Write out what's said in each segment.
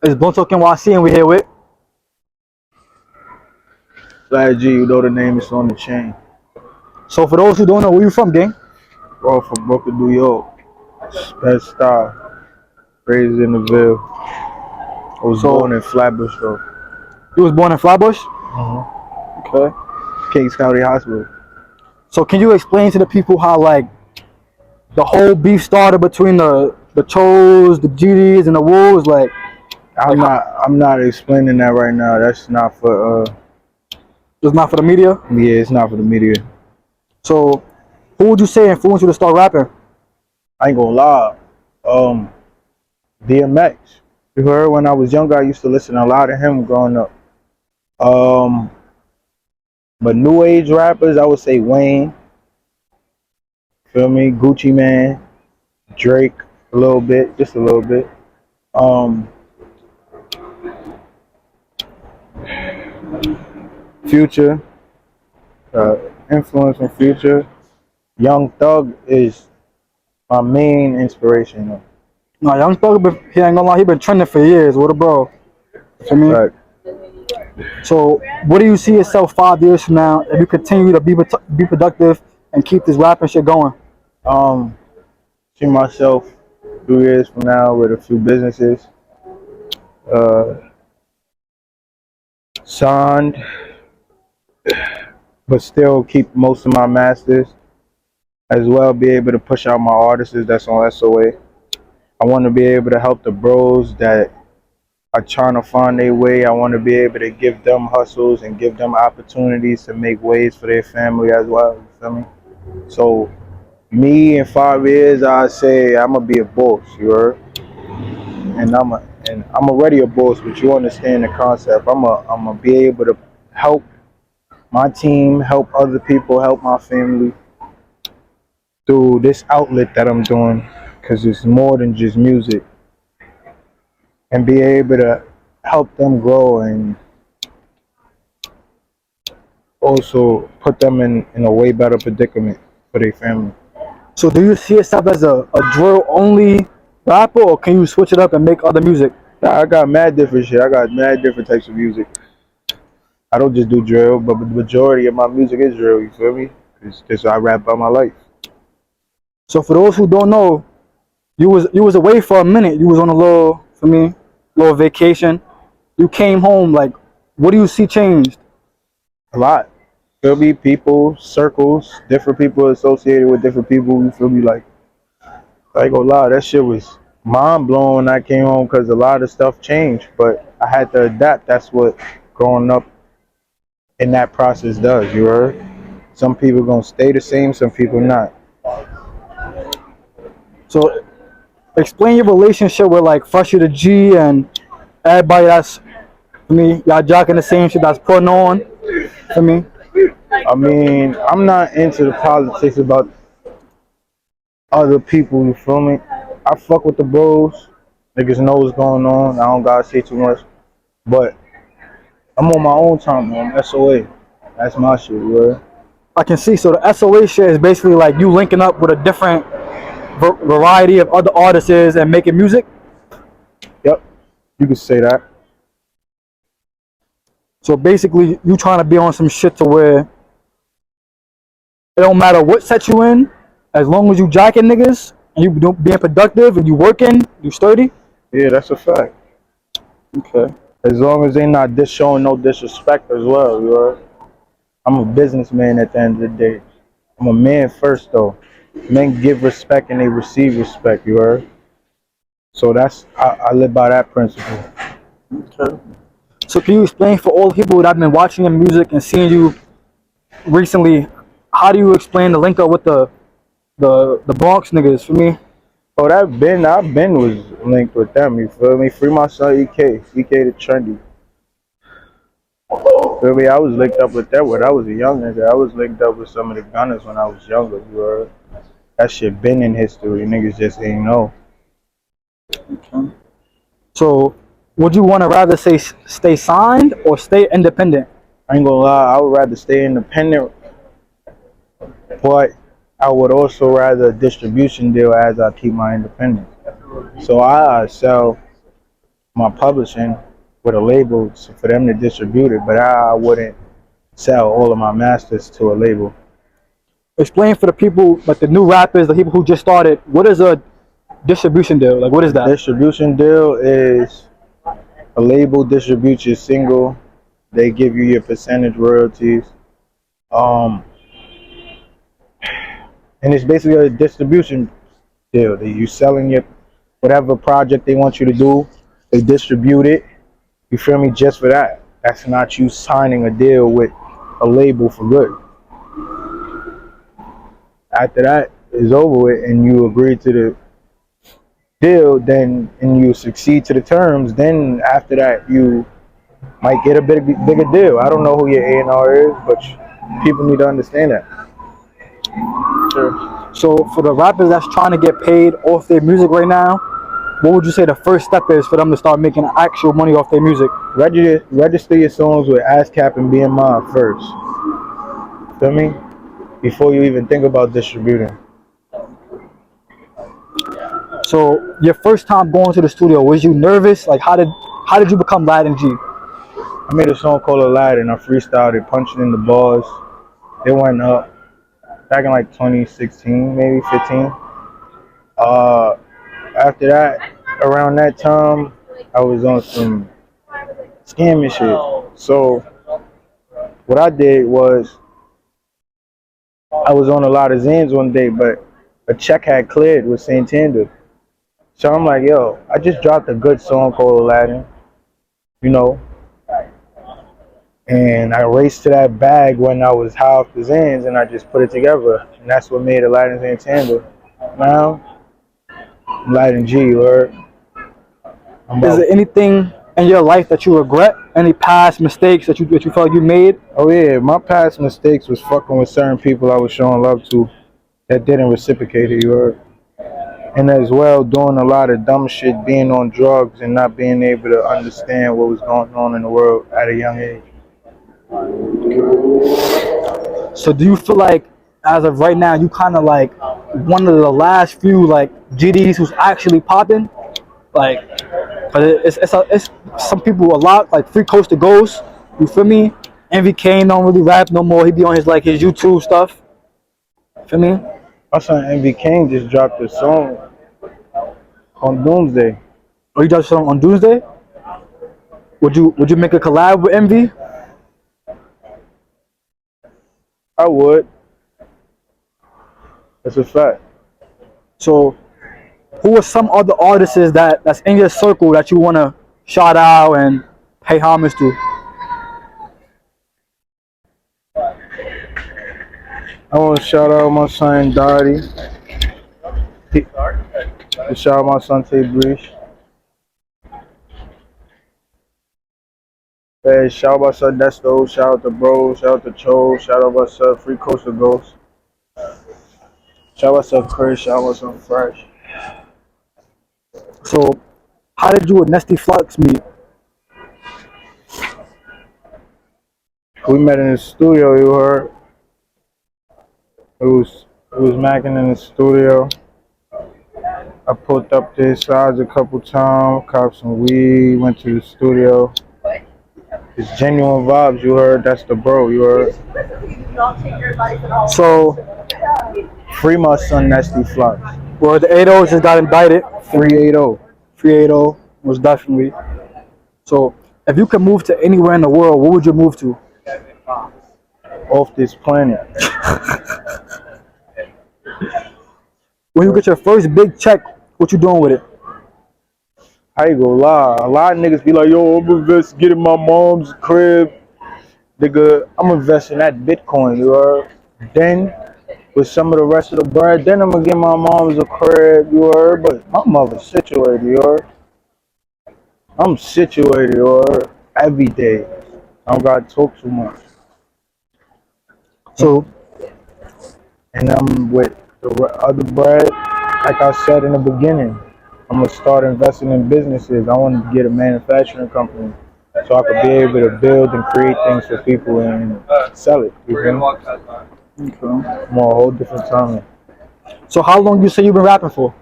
It's Bonto Kenwasi, and we're here with. Flat G, you know the name is on the chain. So for those who don't know, where you from, gang? Bro, from Brooklyn, New York. Best star. Raised in the Ville. I was born in Flatbush, though. You was born in Flatbush? Okay. Kings County Hospital. So can you explain to the people how like the whole beef started between the Chos, the GDs, and the Wolves? Like I'm not explaining that right now. That's not for it's not for the media? yeah, it's not for the media. So who would you say influenced you to start rapping? I ain't gonna lie. DMX. You heard when I was younger, I used to listen a lot to him growing up. But new age rappers, I would say Wayne. Feel me? Gucci Man, Drake, a little bit, just a little bit. Future, influence from Future. Young Thug is my main inspiration. Though. No, Young Thug, he ain't gonna lie, he been trending for years. What a bro. For me. Right. So what do you see yourself 5 years from now if you continue to be productive and keep this rapping shit going? See myself 2 years from now with a few businesses. Signed, but still keep most of my masters. As well, be able to push out my artists that's on SOA. I want to be able to help the bros that are trying to find their way. I want to be able to give them hustles and give them opportunities to make ways for their family as well. You feel me? So, me in 5 years, I say I'm gonna be a boss. You heard? And I'm already a boss, but you understand the concept. I'm gonna be able to help my team, help other people, help my family through this outlet that I'm doing, because it's more than just music, and be able to help them grow and also put them in a way better predicament for their family. So do you see yourself as a drill only rapper, or can you switch it up and make other music? I got mad different shit. I got mad different types of music. I don't just do drill, but the majority of my music is drill. You feel me? It's I rap about my life. So for those who don't know, you was away for a minute. You was on a little vacation. You came home. Like, what do you see changed? A lot. Feel me? People, circles, different people associated with different people. You feel me? Like, I ain't gonna lie, that shit was mind blowing when I came home because a lot of stuff changed, but I had to adapt. That's what growing up in that process does. You heard? Some people gonna stay the same, some people not. So explain your relationship with like Freshy the G and everybody that's, for me, y'all jocking the same shit that's putting on, for me. I mean, I'm not into the politics about other people, you feel me? I fuck with the bros. Niggas know what's going on. I don't gotta say too much. But I'm on my own time, man. SOA. That's my shit, you heard? I can see. So the SOA shit is basically like you linking up with a different variety of other artists and making music. Yep. You could say that. So basically, you trying to be on some shit to where it don't matter what set you in, as long as you jacking niggas and you being productive and you working, you sturdy. Yeah, that's a fact. Okay. As long as they not showing no disrespect as well, you heard? I'm a businessman at the end of the day. I'm a man first though. Men give respect and they receive respect, you heard? So I live by that principle. Okay. So can you explain for all the people that have been watching your music and seeing you recently, how do you explain the link up with the Bronx niggas? For me, Oh, I've been was linked with them, you feel me? Free my son EK the Trendy. Feel me? I was linked up with that when I was a young nigga. I was linked up with some of the gunners when I was younger, you heard? That shit been in history, niggas just ain't know. okay. So would you want to rather stay signed or stay independent? I ain't gonna lie, I would rather stay independent, but I would also rather a distribution deal as I keep my independence. So I sell my publishing with a label for them to distribute it, but I wouldn't sell all of my masters to a label. Explain for the people, like the new rappers, the people who just started, what is a distribution deal? Like, what is that? Distribution deal is a label distributes your single. They give you your percentage royalties. Um, and it's basically a distribution deal. You selling your whatever project they want you to do, they distribute it. You feel me? Just for that. That's not you signing a deal with a label for good. After that is over with and you agree to the deal, then and you succeed to the terms, then after that you might get a bigger deal. I don't know who your A&R is, but people need to understand that. Sure. So for the rappers that's trying to get paid off their music right now, what would you say the first step is for them to start making actual money off their music? Register your songs with ASCAP and BMI first. Feel me? Before you even think about distributing. So your first time going to the studio, was you nervous? Like how did you become Laddin G? I made a song called Laddin. I freestyled it, punching in the bars. It went up back in like 2016, maybe 15. After that, around that time, I was on some scamming shit. So what I did was I was on a lot of Zans one day, but a check had cleared with Santander. So I'm like, yo, I just dropped a good song called Laddin, you know, and I raced to that bag when I was high off the Zans and I just put it together. And that's what made Aladdin Santander. Now, I'm Laddin G, you heard? Is there anything in your life that you regret? Any past mistakes that you feel like you made? Oh yeah, my past mistakes was fucking with certain people I was showing love to that didn't reciprocate it, you heard? And as well, doing a lot of dumb shit, being on drugs and not being able to understand what was going on in the world at a young age. So do you feel like, as of right now, you kind of like one of the last few like GDs who's actually popping? Like, but it's some people a lot like Free Coast to Ghost. You feel me? Envy Kane don't really rap no more. He be on his like his YouTube stuff. Feel me? My son MV King just dropped a song on Doomsday. Or you just on Doomsday? Would you make a collab with Envy? I would. That's a fact. So, who are some other artists that's in your circle that you want to shout out and pay homage to? I want to shout out my son Dottie. Shout out my son Tay Breach. Hey, shout out my son Desto. Shout out to Bro. Shout out to Cho. Shout out my son Free Coast of Ghost. Shout out my son Chris. Shout out my son Fresh. So, how did you and Nesty Flux meet? We met in the studio, you heard. It was macking in the studio. I pulled up to his sides a couple times, copped some weed, went to the studio. It's genuine vibes, you heard. That's the bro, you heard. So, Free my son Nesty Flux. well, the 80 just got indicted. 380. 380 was definitely. So, if you could move to anywhere in the world, what would you move to? Off this planet. When you get your first big check, what you doing with it? I ain't gonna lie. A lot of niggas be like, yo, I'm investigating my mom's crib. Nigga, I'm investing that Bitcoin, you heard? Then, with some of the rest of the bread, then I'm gonna get my mom's a crib, you heard? But my mother's situated, you heard? I'm situated, you heard? Every day. I don't gotta talk too much. So, And I'm with the other bread, like I said in the beginning, I'm gonna start investing in businesses. I want to get a manufacturing company so I could be able to build and create things for people and sell it. You feel me? okay. I'm on a whole different time. So how long you say you've been rapping for?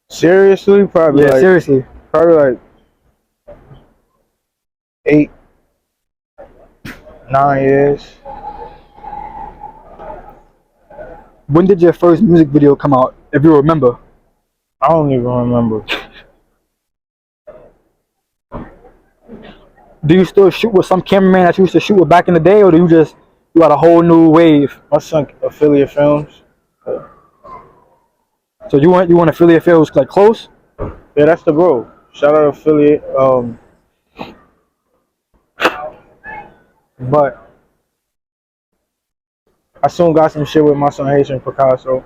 Seriously, probably Yeah, like seriously. Probably like 8, 9 years. When did your first music video come out, if you remember? I don't even remember. Do you still shoot with some cameraman that you used to shoot with back in the day, or do you got a whole new wave? My son affiliate films. So you want affiliate films like close? Yeah, that's the bro. Shout out affiliate. But I soon got some shit with my son Haitian Picasso.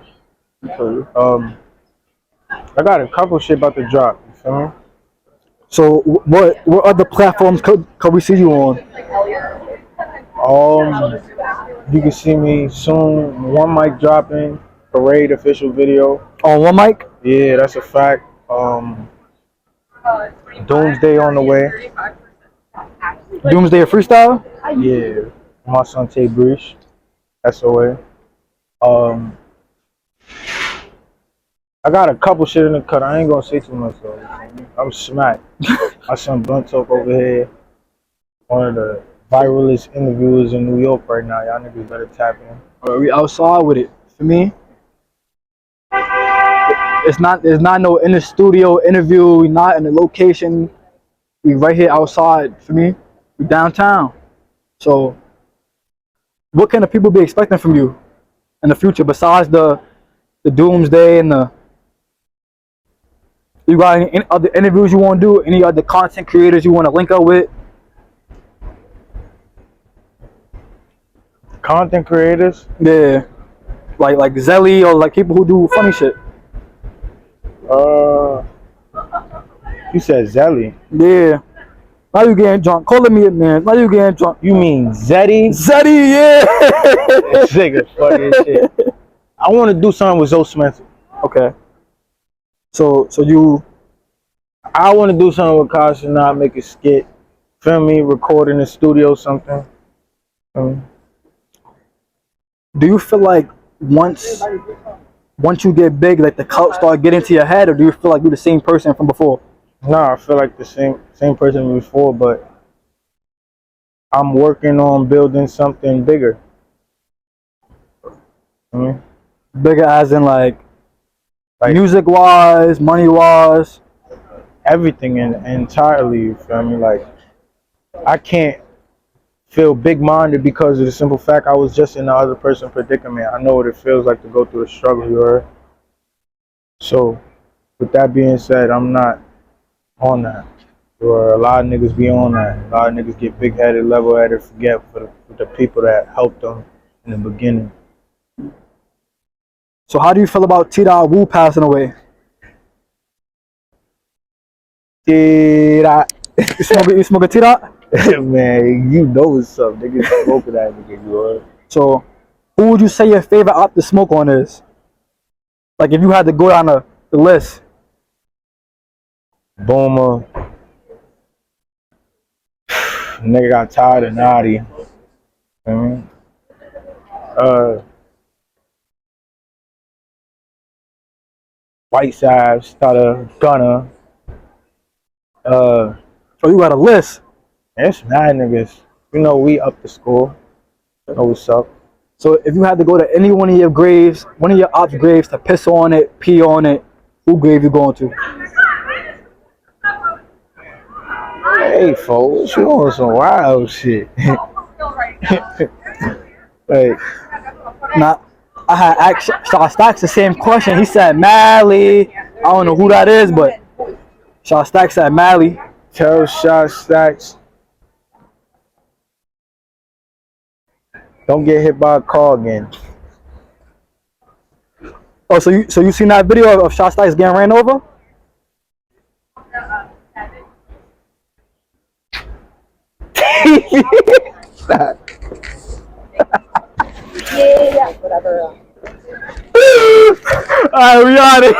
I got a couple shit about to drop. You feel me? So what other platforms could we see you on? You can see me soon. One mic dropping. Parade official video. On one mic? Yeah, that's a fact. Doomsday on the way. Doomsday a freestyle? Yeah, my son Tay Breach. That's the way. I got a couple shit in the cut. I ain't gonna say too much though. I'm smacked. My son Blunt Talk over here. One of the viralist interviewers in New York right now. Y'all niggas better tap in. We outside with it. For me, it's not no in the studio interview. We not in the location. We right here outside. For me, we downtown. So, what can the people be expecting from you in the future besides the Doomsday and the? You got any other interviews you want to do? Any other content creators you want to link up with? Content creators? Yeah, like Zelly or like people who do funny shit. You said Zelly. Yeah. Now you getting drunk. Calling me a man. Now you getting drunk. You mean Zeddy? Zeddy, yeah. This nigga funny as shit. I want to do something with Zoe Smith. Okay. So I want to do something with Kasha, not make a skit. Feel me? Record in the studio something. do you feel like once you get big, like the clout start getting to your head, or do you feel like you're the same person from before? Nah, I feel like the same person before, but I'm working on building something bigger. Bigger as in like music wise, money wise, everything entirely. You feel me? Like I can't feel big-minded because of the simple fact I was just in the other person's predicament. I know what it feels like to go through the struggle you are. So, with that being said, I'm not on that. Or a lot of niggas be on that. A lot of niggas get big-headed, level-headed, forget for the people that helped them in the beginning. So how do you feel about T-Dot Wu passing away? T-Dot. You smoke a T-Dot? Man, you know what's up. Niggas smoking that nigga, you heard? So, who would you say your favorite op to smoke on is? Like if you had to go down the list. Boomer. Nigga got tired of Naughty. White Side, Stutter, Gunner. So you got a list. There's mad niggas. You know we up the score. You know what's up. So if you had to go to any one of your graves, one of your ops graves to piss on it, pee on it, who grave you going to? Hey folks, you on some wild shit. Like, nah, I had asked Shaw Stacks the same question. He said Mally. I don't know who that is, but Shaw Stacks said Mally. tell Shot Stacks, don't get hit by a car again. Oh, so you seen that video of Shaw Stacks getting ran over? Yeah, whatever. Alright, we on it.